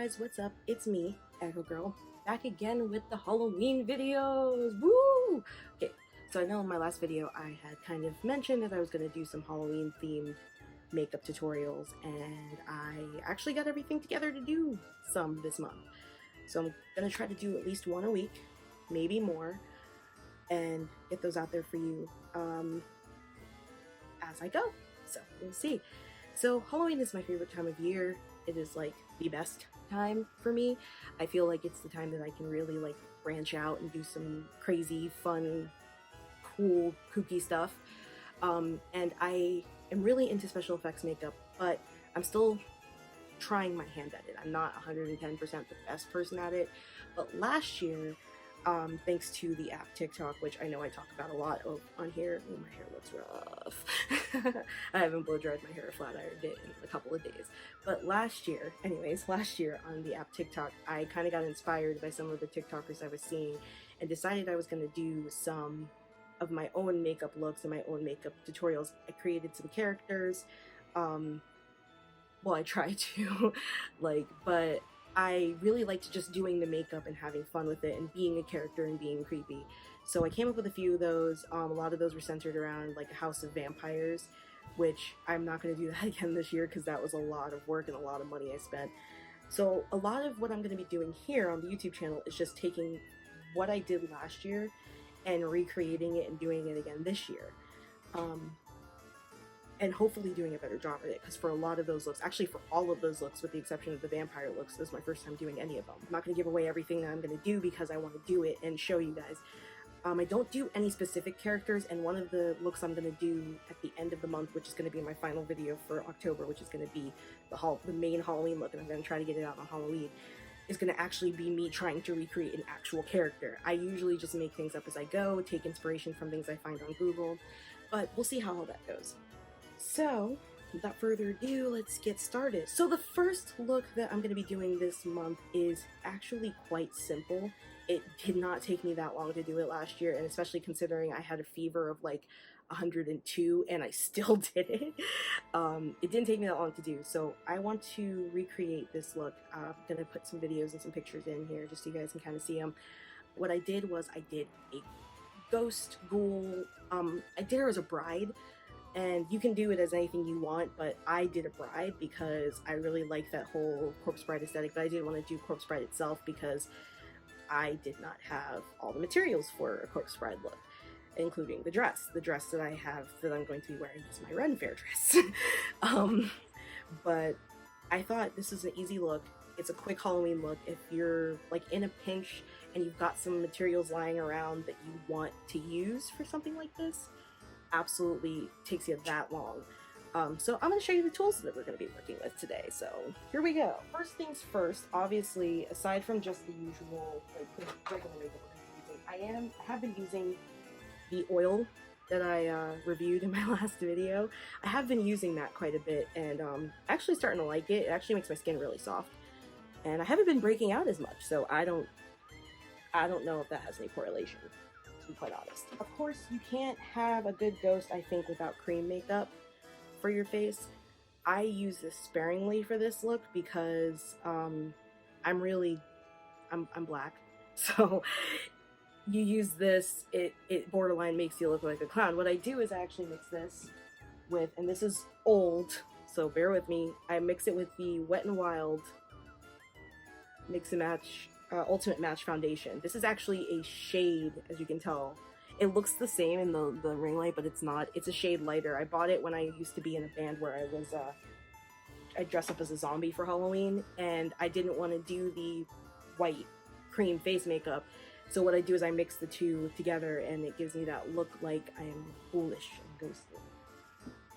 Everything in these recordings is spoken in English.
guys, what's up? It's me, Echo Girl, back again with the Halloween videos. Woo! Okay, so I know in my last video I had kind of mentioned that I was going to do some Halloween themed makeup tutorials, and I actually got everything together to do some this month. So I'm going to try to do at least one a week, maybe more, and get those out there for you as I go. So we'll see. So Halloween is my favorite time of year. It is like the best time for me. I feel like it's the time that I can really like branch out and do some crazy, fun, cool, kooky stuff. And I am really into special effects makeup, but I'm still trying my hand at it. I'm not 110% the best person at it, but last year, thanks to the app TikTok, which I know I talk about a lot on here. Oh, my hair looks rough. I haven't blow dried my hair, flat ironed it in a couple of days. But last year on the app TikTok, I kind of got inspired by some of the TikTokers I was seeing and decided I was going to do some of my own makeup looks and my own makeup tutorials. I created some characters. Well, I try to, but I really liked just doing the makeup and having fun with it and being a character and being creepy. So I came up with a few of those. A lot of those were centered around like a house of vampires, which I'm not going to do that again this year because that was a lot of work and a lot of money I spent. So a lot of what I'm going to be doing here on the YouTube channel is just taking what I did last year and recreating it and doing it again this year. And hopefully doing a better job at it, because for a lot of those looks, actually for all of those looks with the exception of the vampire looks, this is my first time doing any of them. I'm not going to give away everything that I'm going to do because I want to do it and show you guys. I don't do any specific characters, and one of the looks I'm going to do at the end of the month, which is going to be my final video for October, which is going to be the main Halloween look, and I'm going to try to get it out on Halloween, is going to actually be me trying to recreate an actual character. I usually just make things up as I go, take inspiration from things I find on Google, but we'll see how all that goes. So, without further ado, let's get started. So the first look that I'm going to be doing this month is actually quite simple. It did not take me that long to do it last year, and especially considering I had a fever of like 102 and I still did it. It didn't take me that long to do, so I want to recreate this look. I'm going to put some videos and some pictures in here just so you guys can kind of see them. What I did was I did a ghost ghoul. I did her as a bride. And you can do it as anything you want, but I did a bride because I really like that whole corpse bride aesthetic, but I didn't want to do corpse bride itself because I did not have all the materials for a corpse bride look, including the dress. The dress that I have that I'm going to be wearing is my Ren Fair dress. But I thought this is an easy look. It's a quick Halloween look. If you're like in a pinch and you've got some materials lying around that you want to use for something like this, absolutely takes you that long. So I'm going to show you the tools that we're going to be working with today. So here we go. First things first, obviously, aside from just the usual like regular makeup we're going to be using, I have been using the oil that I reviewed in my last video. I have been using that quite a bit, and actually starting to like it. It actually makes my skin really soft, and I haven't been breaking out as much, so I don't know if that has any correlation, to be quite honest. Of course, you can't have a good ghost, I think, without cream makeup for your face. I use this sparingly for this look because I'm black, so you use this, it borderline makes you look like a clown. What I do is I actually mix this with, and this is old, so bear with me, I mix it with the Wet n Wild Mix and Match Ultimate Match Foundation. This is actually a shade, as you can tell. It looks the same in the ring light, but it's not. It's a shade lighter. I bought it when I used to be in a band where I dressed up as a zombie for Halloween, and I didn't want to do the white cream face makeup. So what I do is I mix the two together, and it gives me that look like I am ghoulish and ghostly.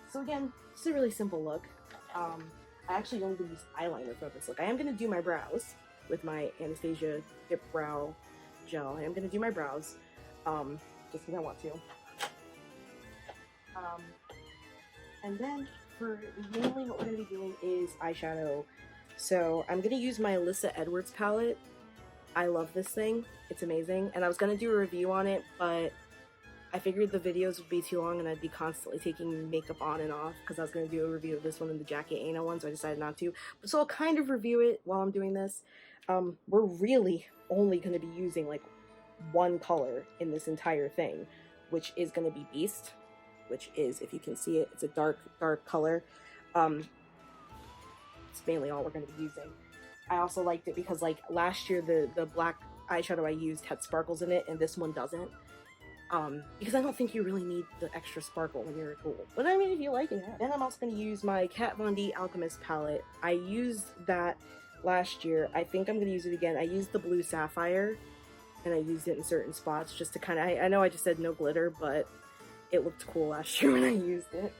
So again, it's a really simple look. I actually don't use eyeliner for this look. I am going to do my brows with my Anastasia Dip Brow Gel. I am going to do my brows, just because I want to. And then, mainly what we're going to be doing is eyeshadow. So I'm going to use my Alyssa Edwards palette. I love this thing. It's amazing. And I was going to do a review on it, but I figured the videos would be too long and I'd be constantly taking makeup on and off because I was going to do a review of this one and the Jackie Aina one, so I decided not to. So I'll kind of review it while I'm doing this. We're really only going to be using like one color in this entire thing, which is going to be Beast, which is, if you can see it, it's a dark color. It's mainly all we're going to be using. I also liked it because like last year the black eyeshadow I used had sparkles in it and this one doesn't. Because I don't think you really need the extra sparkle when you're a ghoul. But I mean, if you like it, yeah. Then I'm also going to use my Kat Von D Alchemist palette. I used that last year. I think I'm going to use it again. I used the blue sapphire, and I used it in certain spots just to kind of... I know I just said no glitter, but it looked cool last year when I used it.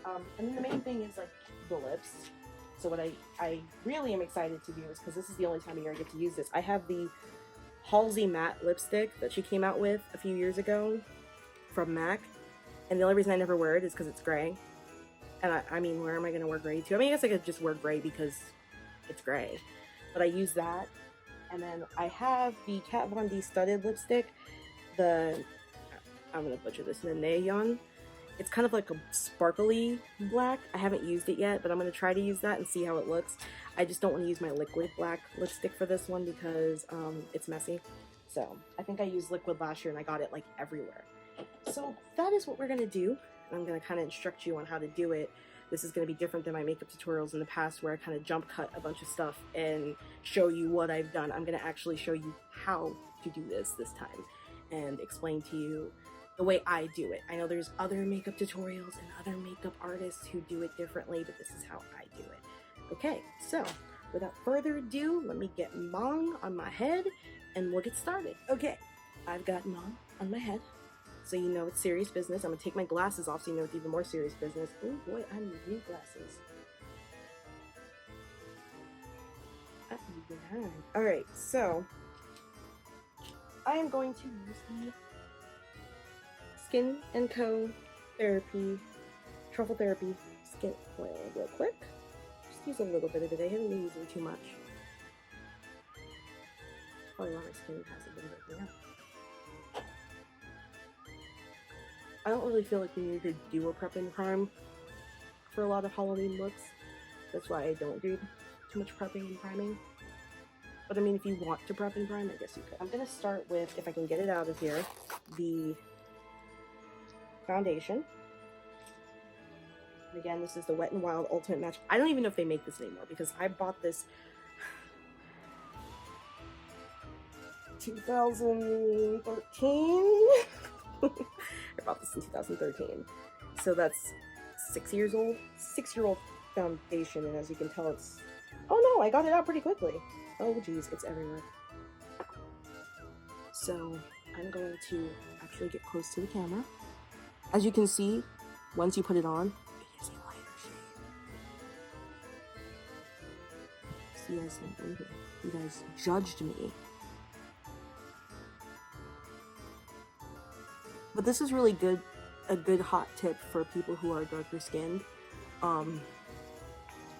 And then the main thing is, like, the lips. So what I really am excited to do is, because this is the only time of year I get to use this, I have the Halsey matte lipstick that she came out with a few years ago from MAC, and the only reason I never wear it is because it's gray. And I mean, where am I going to wear gray to? I mean, I guess I could just wear gray because it's gray, but I use that. And then I have the Kat Von D studded lipstick, I'm going to butcher this, the Neon. It's kind of like a sparkly black. I haven't used it yet, but I'm going to try to use that and see how it looks. I just don't want to use my liquid black lipstick for this one because it's messy. So I think I used liquid last year and I got it like everywhere. So that is what we're going to do. I'm going to kind of instruct you on how to do it. This is going to be different than my makeup tutorials in the past where I kind of jump cut a bunch of stuff and show you what I've done. I'm going to actually show you how to do this time and explain to you the way I do it. I know there's other makeup tutorials and other makeup artists who do it differently, but this is how I do it. Okay, so without further ado, let me get Mong on my head and we'll get started. Okay, I've got Mong on my head, so you know it's serious business. I'm gonna take my glasses off so you know it's even more serious business. Oh boy, I need new glasses. Alright, so I am going to use the Skin & Co. Therapy, Truffle Therapy Skin Oil real quick. Just use a little bit of it. I haven't been using too much. Probably why my skin hasn't been working out. I don't really feel like we need to do a prep and prime for a lot of Halloween looks. That's why I don't do too much prepping and priming. But I mean, if you want to prep and prime, I guess you could. I'm going to start with, if I can get it out of here, the foundation. And again, this is the Wet n Wild Ultimate Match. I don't even know if they make this anymore because I bought this 2013. I bought this in 2013. So that's 6 years old. 6-year-old foundation, and as you can tell, it's... Oh no, I got it out pretty quickly. Oh geez, it's everywhere. So I'm going to actually get close to the camera. As you can see, once you put it on, it is a lighter shade. See, you guys didn't believe me. You guys judged me. But this is really good, a good hot tip for people who are darker skinned.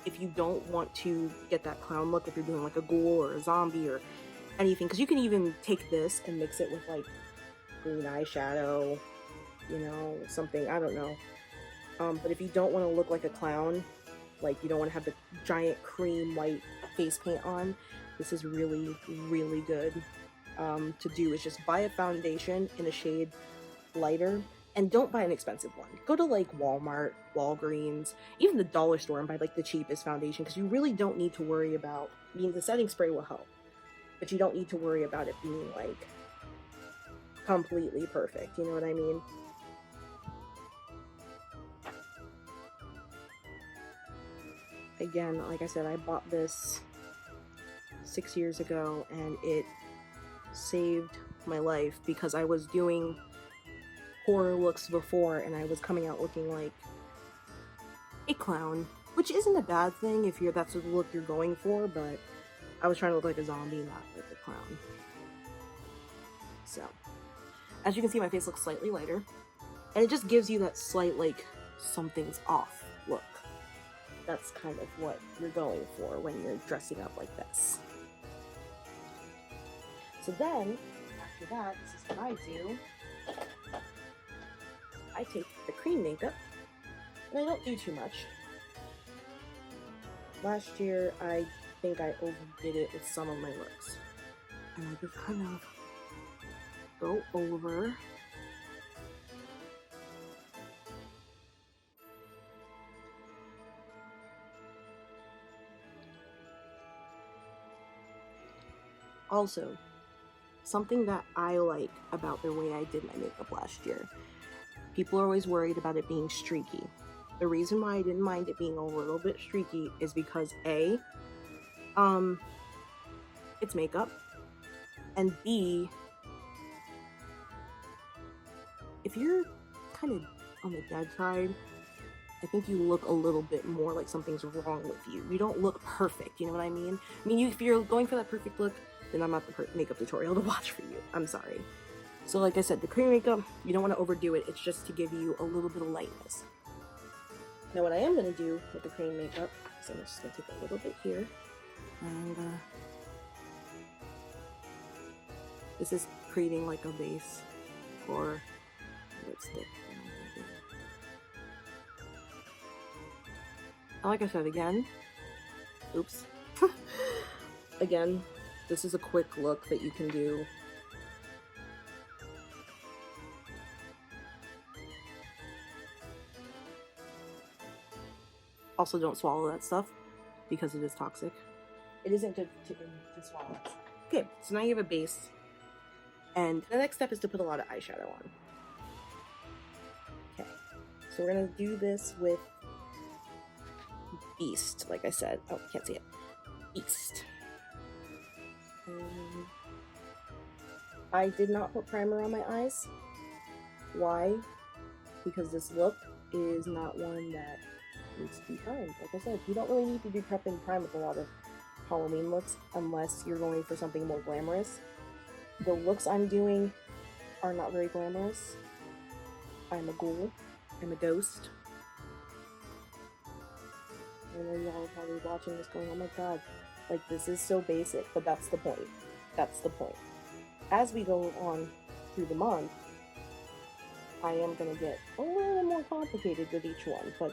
If you don't want to get that clown look, if you're doing like a ghoul or a zombie or anything, because you can even take this and mix it with like green eyeshadow, you know, something, I don't know. But if you don't want to look like a clown, like you don't want to have the giant cream white face paint on, this is really, really good to do. Is just buy a foundation in a shade lighter, and don't buy an expensive one. Go to like Walmart, Walgreens, even the dollar store and buy like the cheapest foundation, because you really don't need to worry about, I mean, the setting spray will help, but you don't need to worry about it being like completely perfect, you know what I mean? Again, like I said, I bought this 6 years ago and it saved my life because I was doing horror looks before and I was coming out looking like a clown, which isn't a bad thing if that's the look you're going for, but I was trying to look like a zombie, not like a clown. So, as you can see, my face looks slightly lighter, and it just gives you that slight, like, something's off look. That's kind of what you're going for when you're dressing up like this. So then, after that, this is what I do. I take the cream makeup, and I don't do too much. Last year, I think I overdid it with some of my looks. And I just kind of go over. Also, something that I like about the way I did my makeup last year, people are always worried about it being streaky. The reason why I didn't mind it being a little bit streaky is because A, it's makeup, and B, if you're kind of on the dead side, I think you look a little bit more like something's wrong with you. You don't look perfect, you know what I mean? If you're going for that perfect look, then I'm not the makeup tutorial to watch for you. I'm sorry. So like I said, the cream makeup, you don't want to overdo it. It's just to give you a little bit of lightness. Now what I am going to do with the cream makeup is I'm just going to take a little bit here. And this is creating like a base for lipstick. Like I said, again, oops. Again, this is a quick look that you can do. Also, don't swallow that stuff because it is toxic. It isn't good to swallow it. Okay, so now you have a base. And the next step is to put a lot of eyeshadow on. Okay, so we're going to do this with Beast, like I said. Oh, can't see it. Beast. I did not put primer on my eyes. Why? Because this look is not one that needs to be primed. Like I said, you don't really need to do prep and prime with a lot of Halloween looks unless you're going for something more glamorous. The looks I'm doing are not very glamorous. I'm a ghoul. I'm a ghost. I know y'all are probably watching this going, oh my god, like this is so basic, but that's the point. That's the point. As we go on through the month, I am going to get a little more complicated with each one, but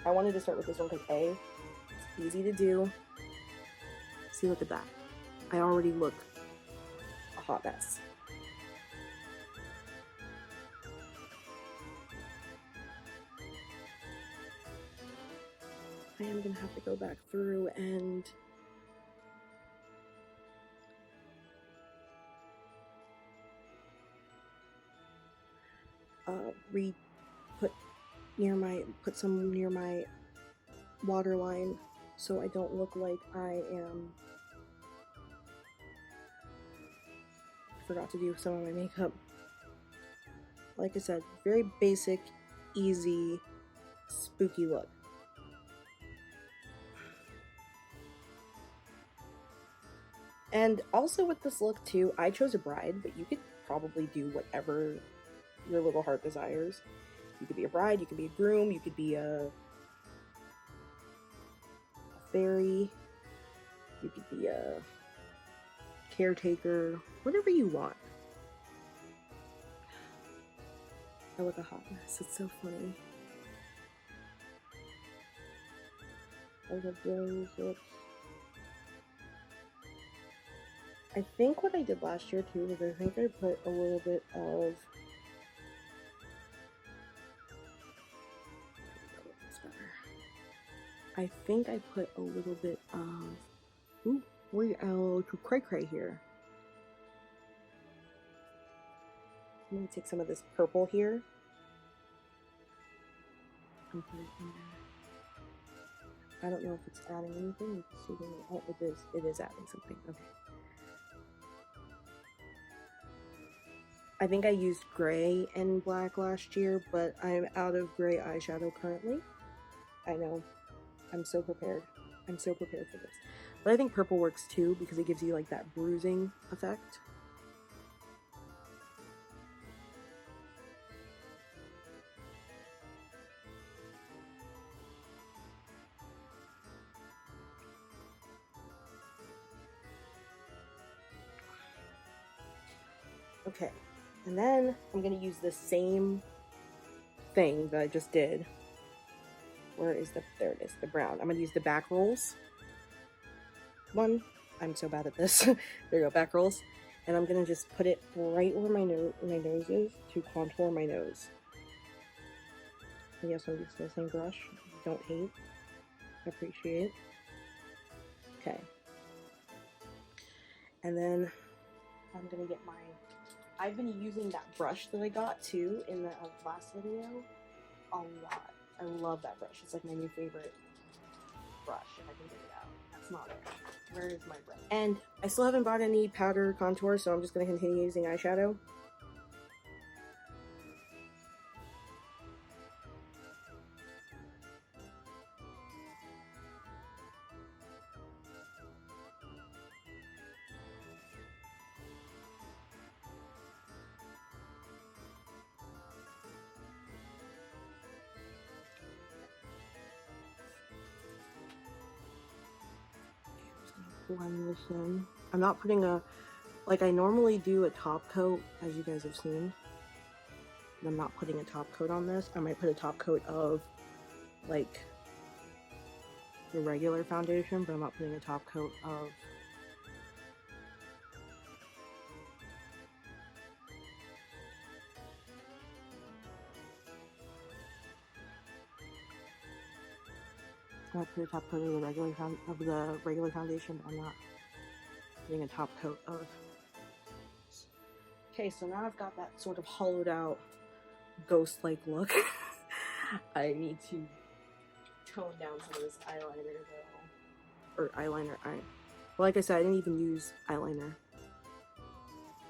I wanted to start with this one because A, it's easy to do. See, look at that. I already look a hot mess. I am going to have to go back through and put some near my waterline so I don't look like I forgot to do some of my makeup. Like I said, very basic, easy, spooky look. And also with this look too, I chose a bride, but you could probably do whatever your little heart desires. You could be a bride, you could be a groom, you could be a fairy, you could be a caretaker, whatever you want. I look a hot mess, it's so funny. I love doing these looks. I think what I did last year too was I think I put a little bit of I think I put a little bit of cray cray here. I'm gonna take some of this purple here and put it in there. I don't know if it's adding anything. Oh, it is. It is adding something. Okay. I think I used gray and black last year, but I'm out of gray eyeshadow currently. I know. I'm so prepared. I'm so prepared for this. But I think purple works too because it gives you like that bruising effect. Okay, and then I'm going to use the same thing that I just did. Where is there it is, the brown. I'm gonna use the back rolls one. I'm so bad at this. There you go, back rolls. And I'm gonna just put it right where my nose is to contour my nose. And yes, I'm using the same brush. Don't hate. Appreciate. Okay. And then I'm gonna get I've been using that brush that I got too in the last video a lot. I love that brush. It's like my new favorite brush, if I can get it out. That's not it. Where is my brush? And I still haven't bought any powder contour, so I'm just going to continue using eyeshadow. Blend this in. I'm not putting like I normally do a top coat, as you guys have seen. But I'm not putting a top coat on this. I might put a top coat of like the regular foundation, but I'm not putting a top coat of I put a top coat of the regular foundation, but I'm not putting a top coat of. Okay, so now I've got that sort of hollowed out, ghost-like look. I need to tone down some of this eyeliner though, or eyeliner. Like I said, I didn't even use eyeliner.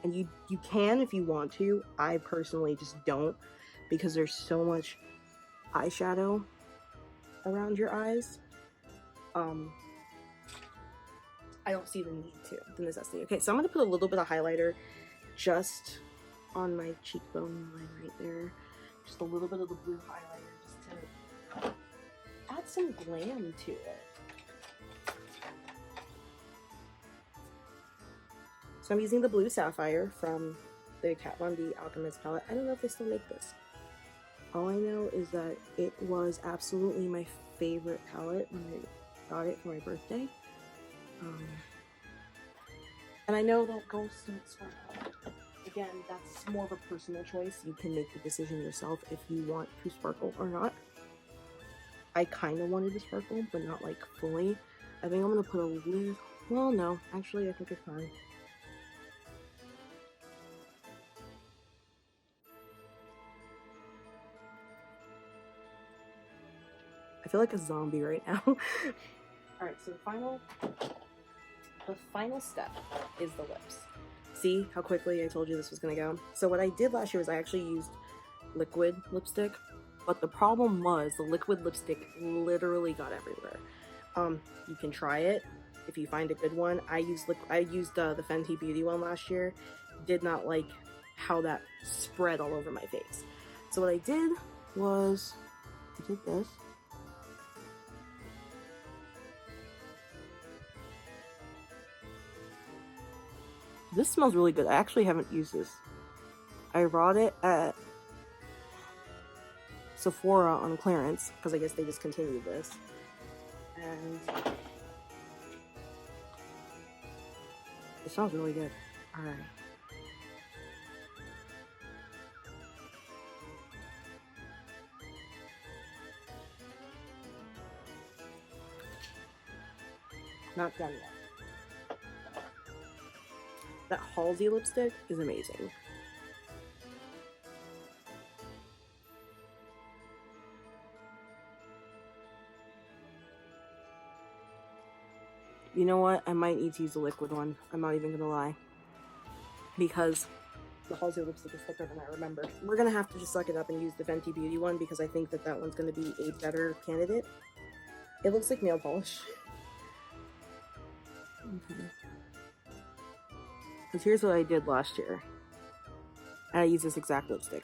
And you can if you want to. I personally just don't, because there's so much eyeshadow around your eyes. I don't see the need to, the necessity. Okay, so I'm gonna put a little bit of highlighter just on my cheekbone line right there. Just a little bit of the blue highlighter just to add some glam to it. So I'm using the blue sapphire from the Kat Von D Alchemist palette. I don't know if they still make this. All I know is that it was absolutely my favorite palette when I got it for my birthday. And I know that Ghost don't sparkle. Again, that's more of a personal choice. You can make the decision yourself if you want to sparkle or not. I kind of wanted to sparkle, but not like fully. I think I'm going to put a little... Well, no. Actually, I think it's fine. I feel like a zombie right now. Alright, so the final step is the lips. See how quickly I told you this was gonna go? So what I did last year was I actually used liquid lipstick, but the problem was the liquid lipstick literally got everywhere. You can try it if you find a good one. I used the Fenty Beauty one last year. Did not like how that spread all over my face. So what I did was I did this. This smells really good. I actually haven't used this. I bought it at Sephora on clearance, because I guess they discontinued this. And it smells really good. Alright. Not done yet. That Halsey lipstick is amazing. You know what? I might need to use the liquid one. I'm not even gonna lie. Because the Halsey lipstick is thicker than I remember. We're gonna have to just suck it up and use the Fenty Beauty one because I think that one's gonna be a better candidate. It looks like nail polish. Okay. Because here's what I did last year. And I used this exact lipstick.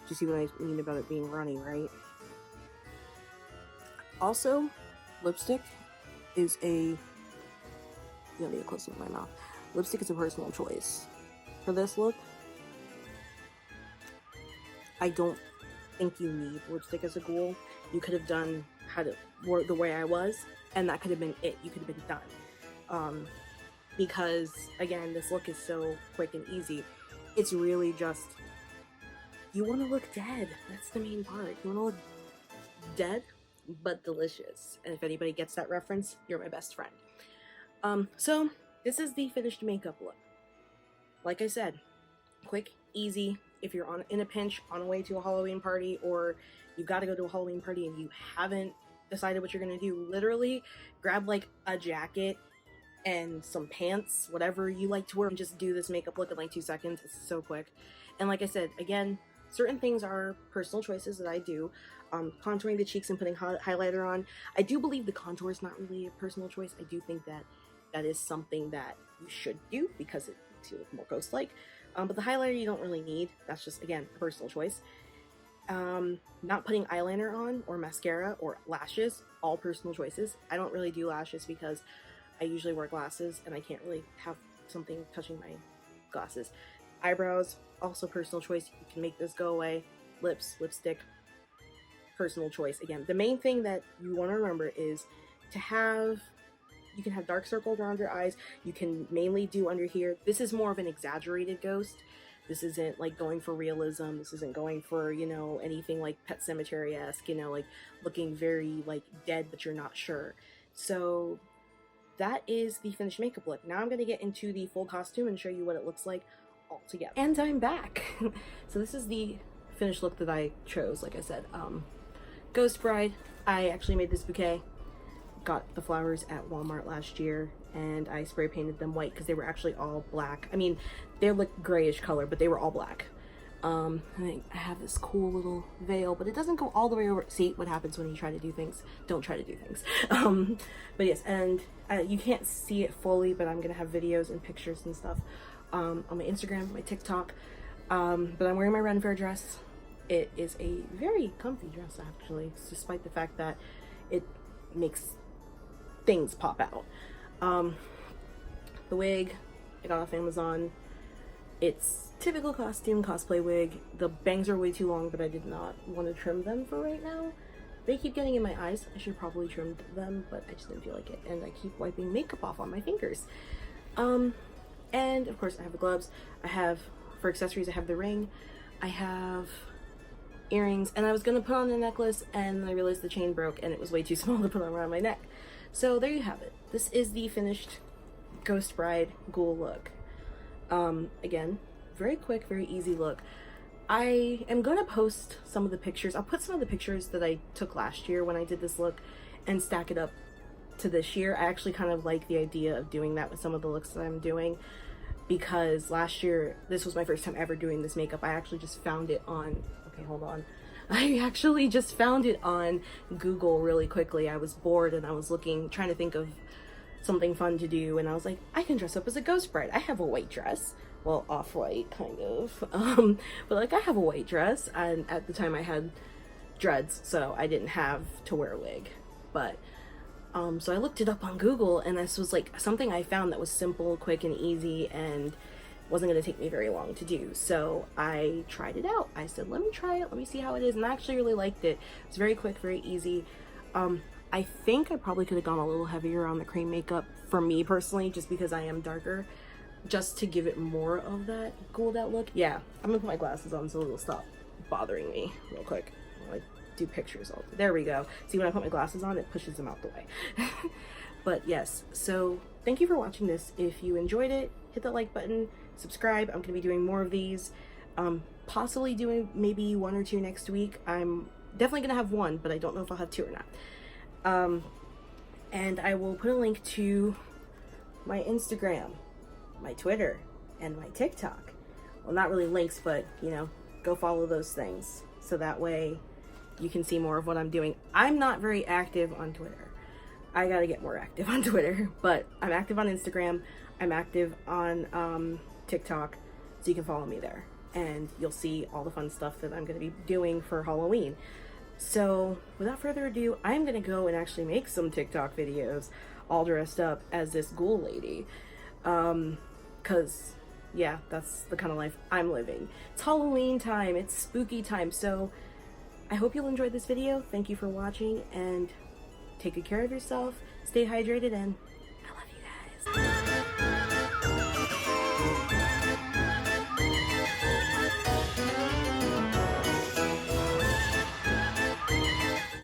You see what I mean about it being runny, right? Also, lipstick is a, let me get close to my mouth. Lipstick is a personal choice. For this look, I don't think you need lipstick as a ghoul. You could have done the way I was, and that could have been it. You could have been done. Because again, this look is so quick and easy. It's really just, you want to look dead. That's the main part. You want to look dead but delicious. And if anybody gets that reference, you're my best friend. So this is the finished makeup look. Like I said, quick, easy. If you're in a pinch, on a way to a Halloween party, or you've got to go to a Halloween party and you haven't decided what you're gonna do, literally grab like a jacket and some pants, whatever you like to wear, and just do this makeup look in like 2 seconds. It's so quick. And like I said, again, certain things are personal choices that I do. Contouring the cheeks and putting highlighter on. I do believe the contour is not really a personal choice. I do think that that is something that you should do because it makes you look more ghost-like. But the highlighter you don't really need. That's just, again, a personal choice. Not putting eyeliner on or mascara or lashes, all personal choices. I don't really do lashes because I usually wear glasses and I can't really have something touching my glasses. Eyebrows, also personal choice. You can make this go away. Lips, lipstick, personal choice. Again, the main thing that you want to remember is to have, you can have dark circles around your eyes. You can mainly do under here. This is more of an exaggerated ghost. This isn't like going for realism. This isn't going for, you know, anything like Pet Sematary-esque, you know, like looking very like dead, but you're not sure. So that is the finished makeup look. Now I'm going to get into the full costume and show you what it looks like all together. And I'm back. So this is the finished look that I chose. Like I said, Ghost Bride. I actually made this bouquet. Got the flowers at Walmart last year, and I spray painted them white because they were actually all black. I mean, they look grayish color, but they were all black. I have this cool little veil, but it doesn't go all the way over. See what happens when you try to do things. Don't try to do things. But yes, and you can't see it fully, but I'm gonna have videos and pictures and stuff on my Instagram, my TikTok. But I'm wearing my Ren Fair dress. It is a very comfy dress, actually, despite the fact that it makes things pop out. The wig I got off Amazon. It's typical costume cosplay wig. The bangs are way too long, but I did not want to trim them for right now. They keep getting in my eyes. I should probably trim them, but I just didn't feel like it, and I keep wiping makeup off on my fingers. And of course I have the gloves. I have, for accessories, I have the ring. I have earrings, and I was gonna put on a necklace, and I realized the chain broke and it was way too small to put on around my neck. So there you have it. This is the finished Ghost Bride ghoul look. Again, very quick, very easy look. I am gonna post some of the pictures. I'll put some of the pictures that I took last year when I did this look and stack it up to this year. I actually kind of like the idea of doing that with some of the looks that I'm doing, because last year, this was my first time ever doing this makeup. I actually just found it on, okay, hold on. I actually just found it on Google really quickly. I was bored and I was trying to think of something fun to do, and I was like, I can dress up as a ghost bride. I have a white dress. Well, off-white, kind of. But like, I have a white dress, and at the time I had dreads, so I didn't have to wear a wig. But, so I looked it up on Google, and this was like something I found that was simple, quick, and easy, and wasn't going to take me very long to do. So I tried it out. I said, let me try it, let me see how it is, and I actually really liked it. It's very quick, very easy. I think I probably could have gone a little heavier on the cream makeup, for me personally, just because I am darker, just to give it more of that gold out look. Yeah, I'm gonna put my glasses on so it'll stop bothering me real quick. I do pictures all day. There we go. See, when I put my glasses on, it pushes them out the way. But yes, so thank you for watching this. If you enjoyed it, hit that like button, subscribe. I'm gonna be doing more of these, possibly doing maybe 1 or 2 next week. I'm definitely gonna have 1, but I don't know if I'll have 2 or not. And I will put a link to my Instagram, my Twitter, and my TikTok. Well, not really links, but, you know, go follow those things, so that way you can see more of what I'm doing. I'm not very active on Twitter. I gotta get more active on Twitter, but I'm active on Instagram. I'm active on TikTok, so you can follow me there, and you'll see all the fun stuff that I'm gonna be doing for Halloween. So without further ado, I'm gonna go and actually make some TikTok videos all dressed up as this ghoul lady. Cause yeah, that's the kind of life I'm living. It's Halloween time, it's spooky time, so I hope you'll enjoy this video. Thank you for watching, and take good care of yourself, stay hydrated, and